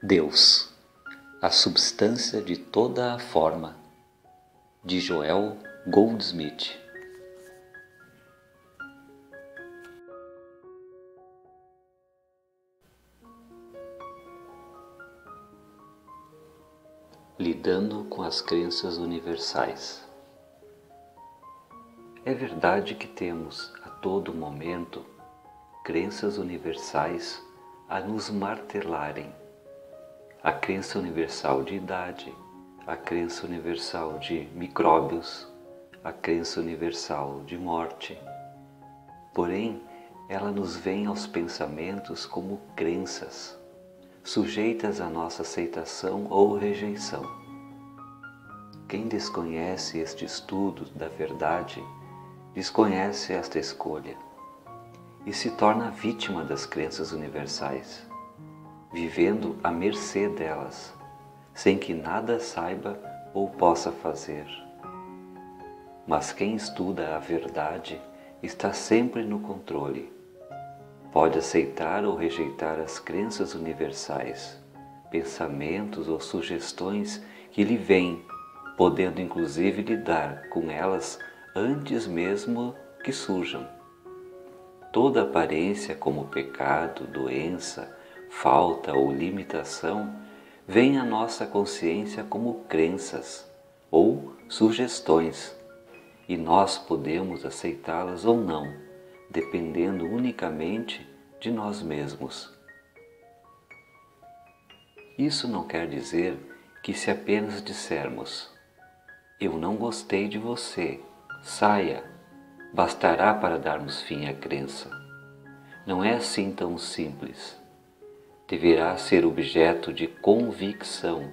Deus, a substância de toda a forma, de Joel Goldsmith. Lidando com as crenças universais. É verdade que temos a todo momento crenças universais a nos martelarem. A crença universal de idade, a crença universal de micróbios, a crença universal de morte. Porém, ela nos vem aos pensamentos como crenças, sujeitas à nossa aceitação ou rejeição. Quem desconhece este estudo da verdade, desconhece esta escolha e se torna vítima das crenças universais, vivendo à mercê delas, sem que nada saiba ou possa fazer. Mas quem estuda a verdade está sempre no controle. Pode aceitar ou rejeitar as crenças universais, pensamentos ou sugestões que lhe vêm, podendo inclusive lidar com elas antes mesmo que surjam. Toda aparência como pecado, doença, falta ou limitação vem à nossa consciência como crenças ou sugestões, e nós podemos aceitá-las ou não, dependendo unicamente de nós mesmos. Isso não quer dizer que se apenas dissermos "eu não gostei de você, saia", bastará para darmos fim à crença. Não é assim tão simples. Deverá ser objeto de convicção,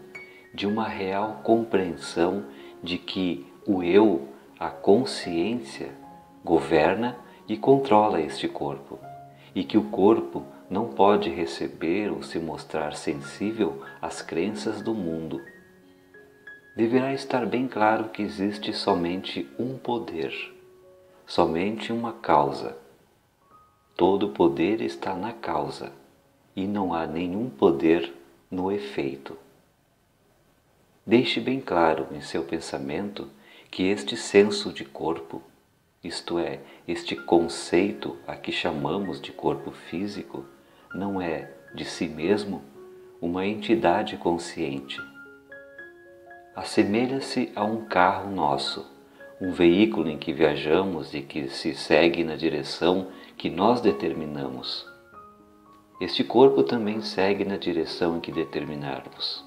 de uma real compreensão de que o eu, a consciência, governa e controla este corpo, e que o corpo não pode receber ou se mostrar sensível às crenças do mundo. Deverá estar bem claro que existe somente um poder, somente uma causa. Todo poder está na causa, e não há nenhum poder no efeito. Deixe bem claro em seu pensamento que este senso de corpo, isto é, este conceito a que chamamos de corpo físico, não é, de si mesmo, uma entidade consciente. Assemelha-se a um carro nosso, um veículo em que viajamos e que se segue na direção que nós determinamos. Este corpo também segue na direção em que determinarmos.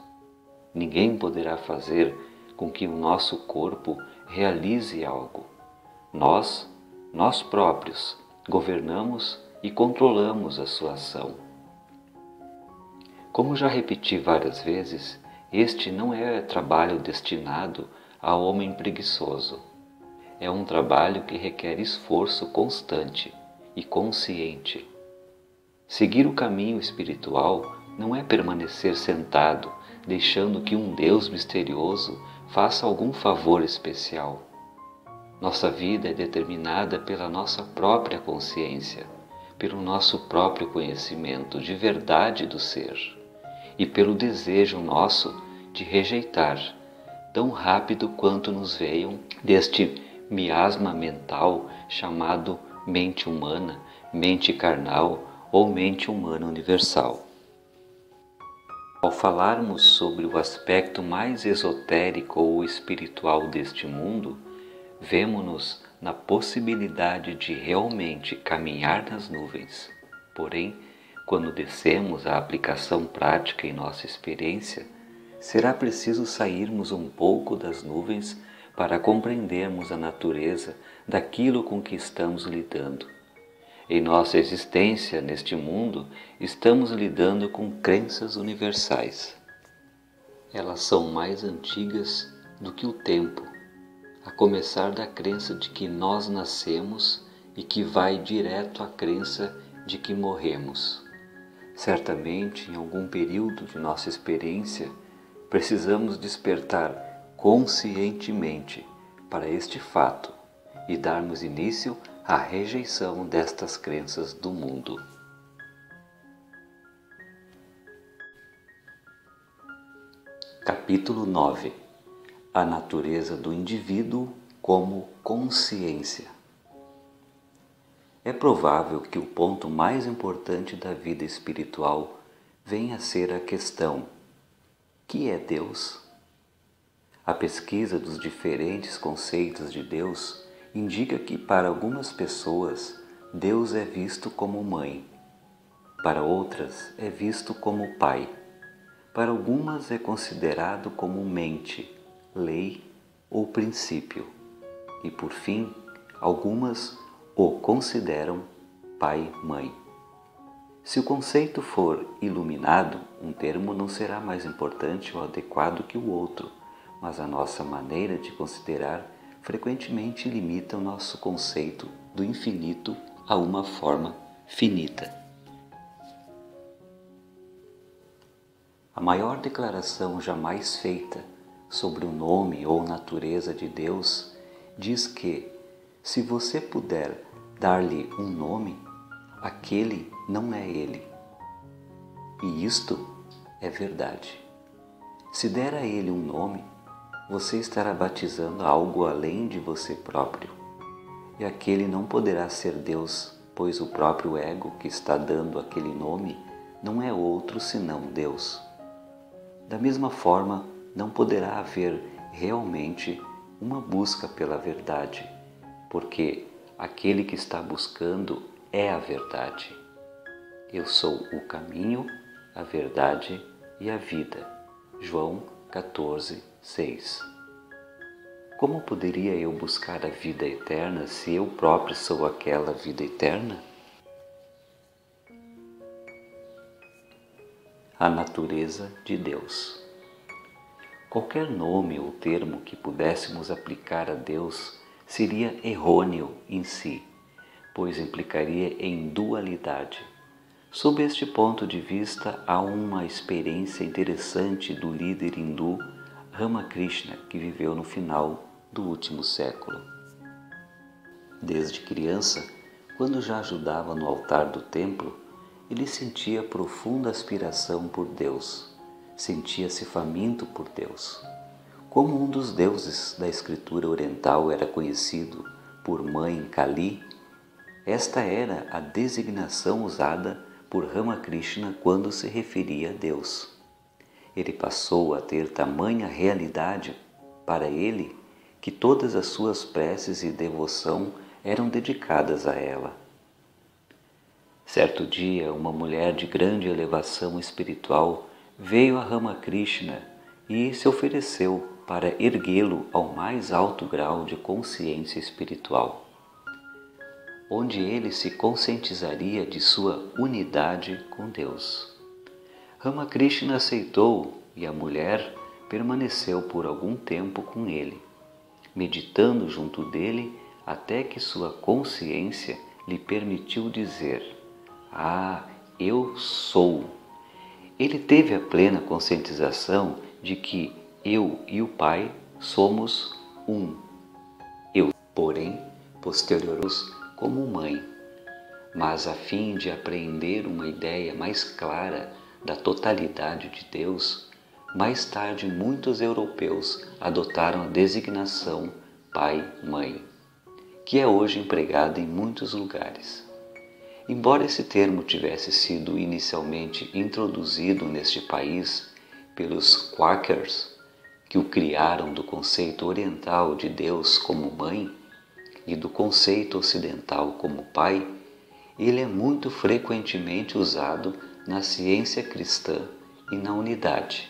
Ninguém poderá fazer com que o nosso corpo realize algo. Nós próprios, governamos e controlamos a sua ação. Como já repeti várias vezes, este não é trabalho destinado ao homem preguiçoso. É um trabalho que requer esforço constante e consciente. Seguir o caminho espiritual não é permanecer sentado, deixando que um Deus misterioso faça algum favor especial. Nossa vida é determinada pela nossa própria consciência, pelo nosso próprio conhecimento de verdade do ser e pelo desejo nosso de rejeitar, tão rápido quanto nos veio deste miasma mental chamado mente humana, mente carnal ou mente humana universal. Ao falarmos sobre o aspecto mais esotérico ou espiritual deste mundo, vemo-nos na possibilidade de realmente caminhar nas nuvens. Porém, quando descemos à aplicação prática em nossa experiência, será preciso sairmos um pouco das nuvens para compreendermos a natureza daquilo com que estamos lidando. Em nossa existência neste mundo, estamos lidando com crenças universais. Elas são mais antigas do que o tempo, a começar da crença de que nós nascemos e que vai direto à crença de que morremos. Certamente, em algum período de nossa experiência, precisamos despertar conscientemente para este fato e darmos início à rejeição destas crenças do mundo. Capítulo 9. A natureza do indivíduo como consciência. É provável que o ponto mais importante da vida espiritual venha a ser a questão: que é Deus? A pesquisa dos diferentes conceitos de Deus indica que para algumas pessoas Deus é visto como mãe, para outras é visto como pai, para algumas é considerado como mente, lei ou princípio, e por fim, algumas o consideram pai-mãe. Se o conceito for iluminado, um termo não será mais importante ou adequado que o outro, mas a nossa maneira de considerar frequentemente limita o nosso conceito do infinito a uma forma finita. A maior declaração jamais feita sobre o nome ou natureza de Deus diz que, se você puder dar-lhe um nome, aquele não é ele. E isto é verdade. Se der a ele um nome, você estará batizando algo além de você próprio. E aquele não poderá ser Deus, pois o próprio ego que está dando aquele nome não é outro senão Deus. Da mesma forma, não poderá haver realmente uma busca pela verdade, porque aquele que está buscando é a verdade. Eu sou o caminho, a verdade e a vida. João 14, 6. Como poderia eu buscar a vida eterna se eu próprio sou aquela vida eterna? A natureza de Deus. Qualquer nome ou termo que pudéssemos aplicar a Deus seria errôneo em si, pois implicaria em dualidade. Sob este ponto de vista, há uma experiência interessante do líder hindu Ramakrishna, que viveu no final do último século. Desde criança, quando já ajudava no altar do templo, ele sentia profunda aspiração por Deus, sentia-se faminto por Deus. Como um dos deuses da escritura oriental era conhecido por Mãe Kali, esta era a designação usada por Ramakrishna quando se referia a Deus. Ele passou a ter tamanha realidade para ele que todas as suas preces e devoção eram dedicadas a ela. Certo dia, uma mulher de grande elevação espiritual veio a Ramakrishna e se ofereceu para erguê-lo ao mais alto grau de consciência espiritual, onde ele se conscientizaria de sua unidade com Deus. Ramakrishna aceitou e a mulher permaneceu por algum tempo com ele, meditando junto dele até que sua consciência lhe permitiu dizer: "Ah, eu sou." Ele teve a plena conscientização de que eu e o Pai somos um. Eu, porém, posteriormente como mãe, mas a fim de apreender uma ideia mais clara da totalidade de Deus, mais tarde muitos europeus adotaram a designação pai-mãe, que é hoje empregada em muitos lugares. Embora esse termo tivesse sido inicialmente introduzido neste país pelos Quakers, que o criaram do conceito oriental de Deus como mãe e do conceito ocidental como pai, ele é muito frequentemente usado na ciência cristã e na unidade.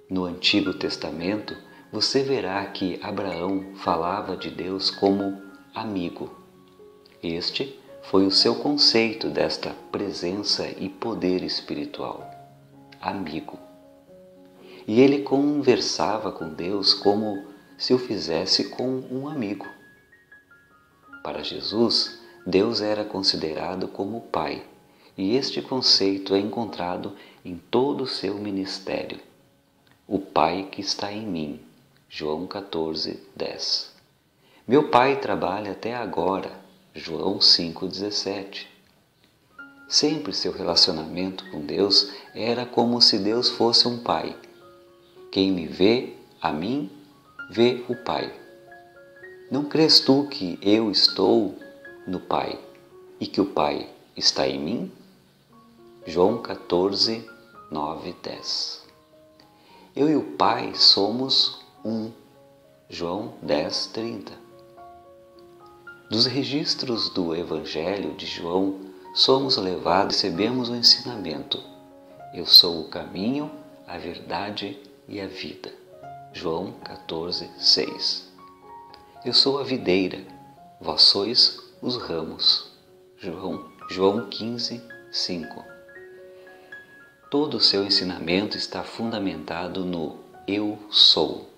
No Antigo Testamento, você verá que Abraão falava de Deus como amigo. Este foi o seu conceito desta presença e poder espiritual, amigo. E ele conversava com Deus como se o fizesse com um amigo. Para Jesus, Deus era considerado como Pai, e este conceito é encontrado em todo o seu ministério. O Pai que está em mim, João 14, 10. Meu Pai trabalha até agora, João 5,17. Sempre seu relacionamento com Deus era como se Deus fosse um pai. Quem me vê, a mim, vê o Pai. Não crês tu que eu estou no Pai e que o Pai está em mim? João 14, 9, 10. Eu e o Pai somos um. João 10, 30. Dos registros do Evangelho de João, somos levados e recebemos o ensinamento: eu sou o caminho, a verdade e a vida. João 14, 6. Eu sou a videira, vós sois os ramos. João 15, 5. Todo o seu ensinamento está fundamentado no eu sou.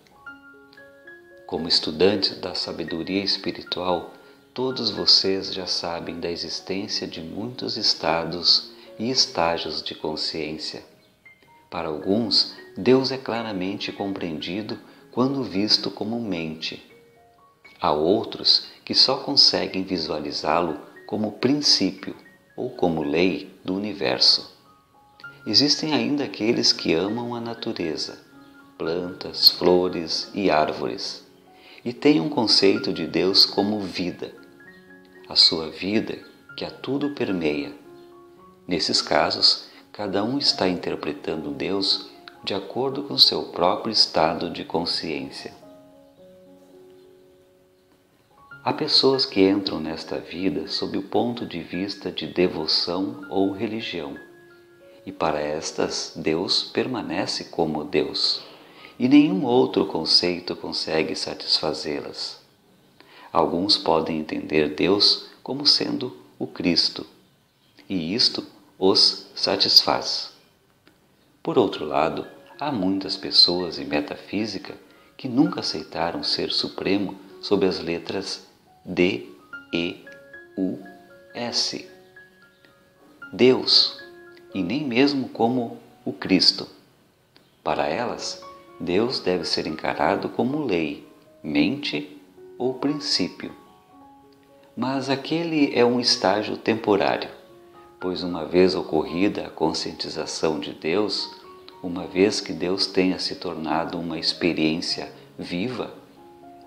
Como estudantes da sabedoria espiritual, todos vocês já sabem da existência de muitos estados e estágios de consciência. Para alguns, Deus é claramente compreendido quando visto como mente. Há outros que só conseguem visualizá-lo como princípio ou como lei do universo. Existem ainda aqueles que amam a natureza, plantas, flores e árvores, e têm um conceito de Deus como vida, a sua vida que a tudo permeia. Nesses casos, cada um está interpretando Deus de acordo com seu próprio estado de consciência. Há pessoas que entram nesta vida sob o ponto de vista de devoção ou religião, e para estas Deus permanece como Deus, e nenhum outro conceito consegue satisfazê-las. Alguns podem entender Deus como sendo o Cristo, e isto os satisfaz. Por outro lado, há muitas pessoas em metafísica que nunca aceitaram ser supremo sob as letras D, E, U, S. Deus, e nem mesmo como o Cristo. Para elas, Deus deve ser encarado como lei, mente ou princípio. Mas aquele é um estágio temporário, pois uma vez ocorrida a conscientização de Deus, uma vez que Deus tenha se tornado uma experiência viva,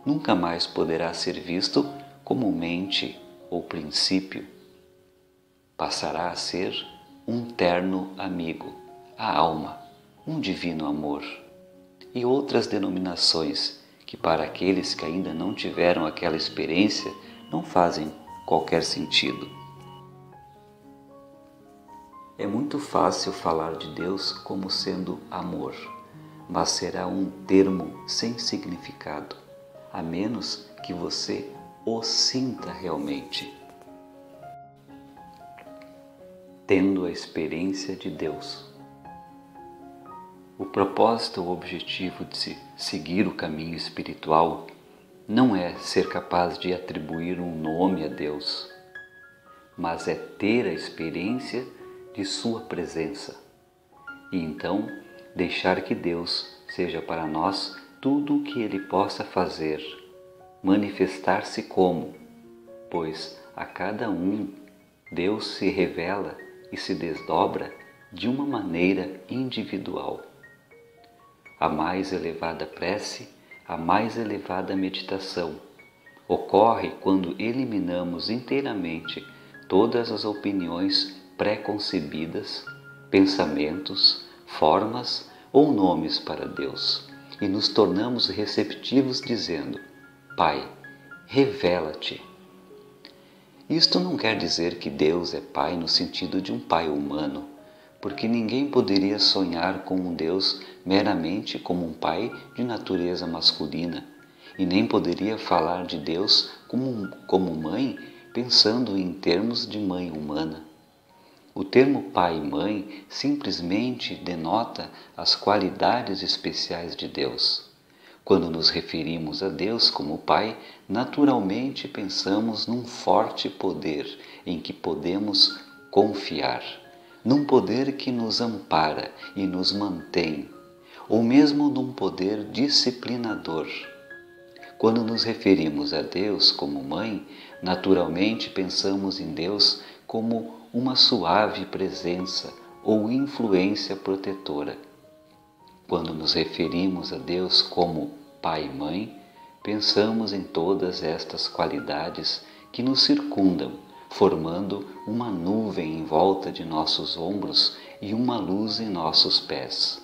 nunca mais poderá ser visto como mente ou princípio. Passará a ser um terno amigo, a alma, um divino amor, e outras denominações que para aqueles que ainda não tiveram aquela experiência não fazem qualquer sentido. É muito fácil falar de Deus como sendo amor, mas será um termo sem significado, a menos que você o sinta realmente. Tendo a experiência de Deus. O propósito ou objetivo de seguir o caminho espiritual não é ser capaz de atribuir um nome a Deus, mas é ter a experiência de sua presença e então deixar que Deus seja para nós tudo o que Ele possa fazer, manifestar-se como, pois a cada um Deus se revela e se desdobra de uma maneira individual. A mais elevada prece, a mais elevada meditação ocorre quando eliminamos inteiramente todas as opiniões pré-concebidas, pensamentos, formas ou nomes para Deus e nos tornamos receptivos dizendo: Pai, revela-te. Isto não quer dizer que Deus é Pai no sentido de um pai humano, porque ninguém poderia sonhar com um Deus meramente como um pai de natureza masculina, e nem poderia falar de Deus como mãe pensando em termos de mãe humana. O termo pai e mãe simplesmente denota as qualidades especiais de Deus. Quando nos referimos a Deus como Pai, naturalmente pensamos num forte poder em que podemos confiar, num poder que nos ampara e nos mantém, ou mesmo num poder disciplinador. Quando nos referimos a Deus como Mãe, naturalmente pensamos em Deus como uma suave presença ou influência protetora. Quando nos referimos a Deus como Pai e Mãe, pensamos em todas estas qualidades que nos circundam, formando uma nuvem em volta de nossos ombros e uma luz em nossos pés.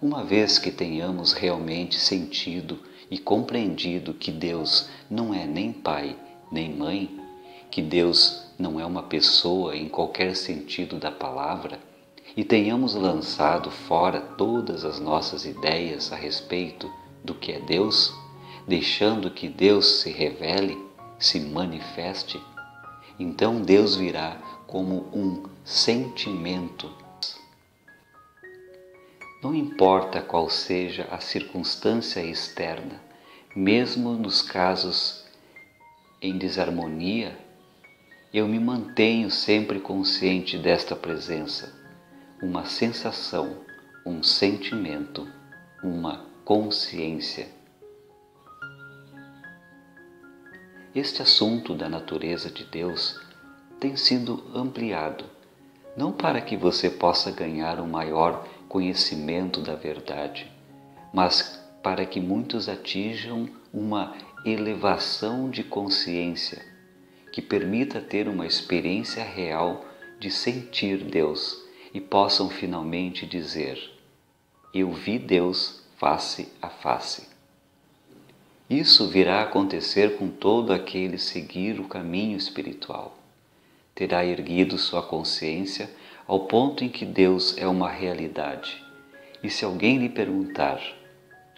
Uma vez que tenhamos realmente sentido e compreendido que Deus não é nem pai nem mãe, que Deus não é uma pessoa em qualquer sentido da palavra, e tenhamos lançado fora todas as nossas ideias a respeito do que é Deus, deixando que Deus se revele, se manifeste, então Deus virá como um sentimento. Não importa qual seja a circunstância externa, mesmo nos casos em desarmonia, eu me mantenho sempre consciente desta presença, uma sensação, um sentimento, uma consciência. Este assunto da natureza de Deus tem sido ampliado, não para que você possa ganhar um maior conhecimento da verdade, mas para que muitos atinjam uma elevação de consciência que permita ter uma experiência real de sentir Deus e possam finalmente dizer: eu vi Deus face a face. Isso virá a acontecer com todo aquele seguir o caminho espiritual. Terá erguido sua consciência ao ponto em que Deus é uma realidade. E se alguém lhe perguntar: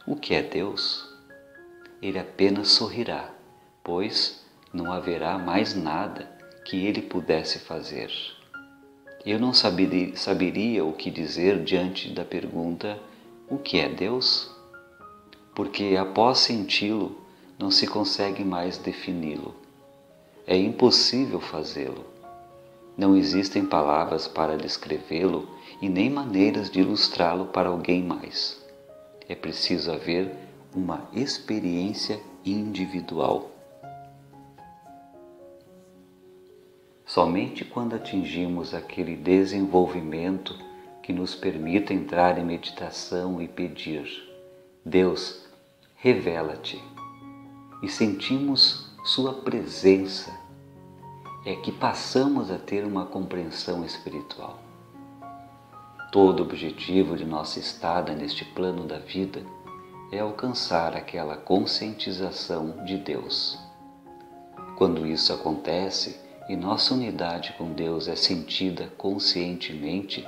o que é Deus? Ele apenas sorrirá, pois não haverá mais nada que ele pudesse fazer. Eu não saberia o que dizer diante da pergunta: o que é Deus? Porque após senti-lo, não se consegue mais defini-lo. É impossível fazê-lo. Não existem palavras para descrevê-lo e nem maneiras de ilustrá-lo para alguém mais. É preciso haver uma experiência individual. Somente quando atingimos aquele desenvolvimento que nos permite entrar em meditação e pedir: Deus, revela-te, e sentimos sua presença, é que passamos a ter uma compreensão espiritual. Todo o objetivo de nossa estada neste plano da vida é alcançar aquela conscientização de Deus. Quando isso acontece e nossa unidade com Deus é sentida conscientemente,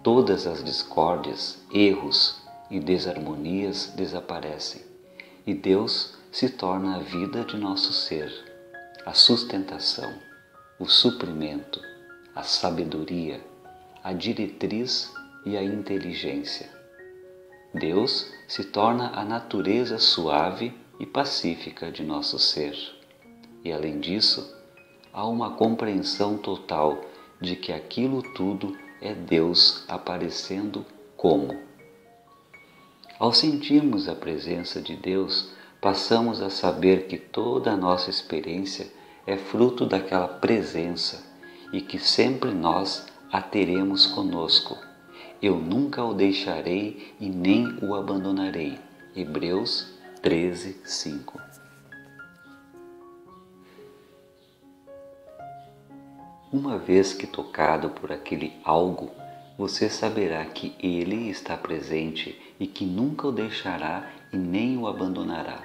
todas as discórdias, erros e desarmonias desaparecem e Deus se torna a vida de nosso ser, a sustentação, o suprimento, a sabedoria, a diretriz e a inteligência. Deus se torna a natureza suave e pacífica de nosso ser. E além disso, há uma compreensão total de que aquilo tudo é Deus aparecendo como. Ao sentirmos a presença de Deus, passamos a saber que toda a nossa experiência é fruto daquela presença e que sempre nós a teremos conosco. Eu nunca o deixarei e nem o abandonarei. Hebreus 13, 5. Uma vez que tocado por aquele algo, você saberá que Ele está presente e que nunca o deixará e nem o abandonará.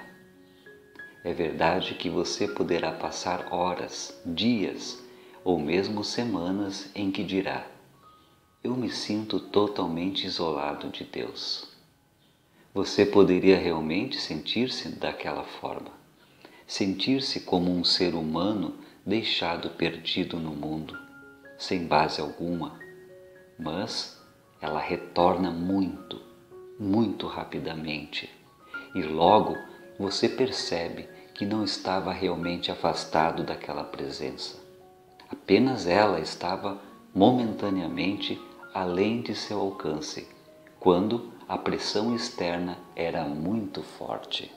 É verdade que você poderá passar horas, dias ou mesmo semanas em que dirá: eu me sinto totalmente isolado de Deus. Você poderia realmente sentir-se daquela forma, sentir-se como um ser humano deixado perdido no mundo, sem base alguma, mas ela retorna muito, muito rapidamente e logo você percebe que não estava realmente afastado daquela presença. Apenas ela estava momentaneamente além de seu alcance, quando a pressão externa era muito forte.